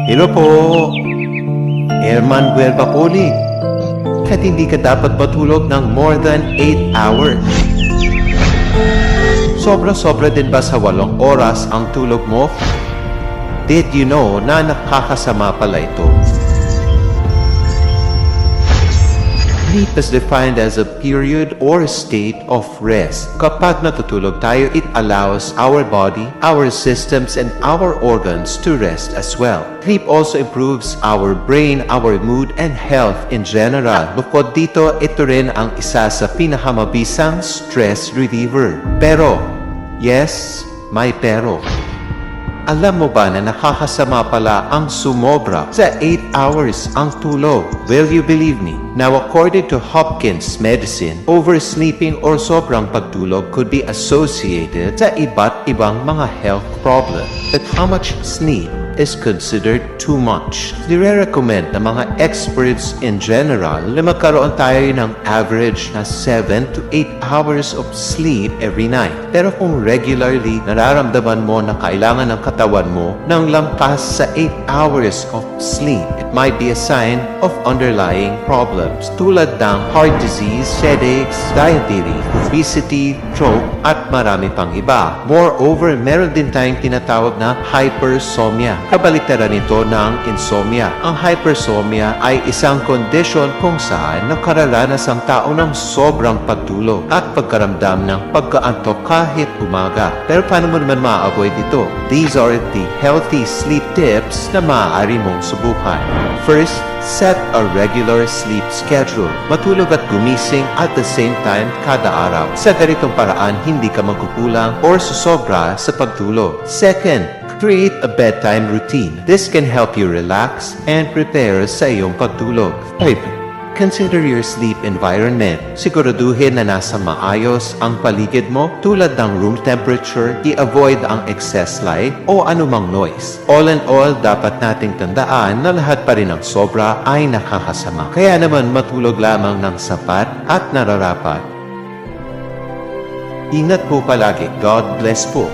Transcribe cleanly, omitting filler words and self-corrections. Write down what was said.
Hello po, Herman Guerba Poli. Kahit hindi ka dapat matulog ng more than 8 hours. Sobra-sobra din ba sa 8 oras ang tulog mo? Did you know na nakakasama pala ito? Sleep is defined as a period or state of rest. Kapag natutulog tayo, it allows our body, our systems, and our organs to rest as well. Sleep also improves our brain, our mood, and health in general. Bukod dito, ito rin ang isa sa pinakamabisang stress reliever. Pero, yes, may pero. Alam mo ba na nakakasama pala ang sumobra sa 8 hours ang tulog? Will you believe me? Now, according to Hopkins Medicine, oversleeping or sobrang pagtulog could be associated sa iba't ibang mga health problems. But how much sleep is considered too much? Nire-recommend ng mga experts in general na magkaroon tayo ng average na 7 to 8 hours of sleep every night. Pero kung regularly nararamdaman mo na kailangan ng katawan mo ng lampas sa 8 hours of sleep, it might be a sign of underlying problems tulad ng heart disease, headaches, diabetes, obesity, stroke, at marami pang iba. Moreover, meron din tayong tinatawag na hypersomnia. Kabaliktaran nito ng insomnia. Ang hypersomnia ay isang kondisyon kung saan nakararanas ang tao ng sobrang pagtulog at pagkaramdam ng pagkaantok kahit umaga. Pero paano mo naman ma-avoid ito? These are the healthy sleep tips na maaari mong subukan. First, set a regular sleep schedule. Matulog at gumising at the same time kada araw. Sa ganitong paraan, hindi ka magkukulang or susobra sa pagtulog. Second, create a bedtime routine. This can help you relax and prepare sa iyong pagtulog. Consider your sleep environment. Siguraduhin na nasa maayos ang paligid mo tulad ng room temperature, i-avoid ang excess light o anumang noise. All in all, dapat nating tandaan na lahat pa rin ng sobra ay nakakasama. Kaya naman matulog lamang ng sapat at nararapat. Ingat po palagi. God bless po.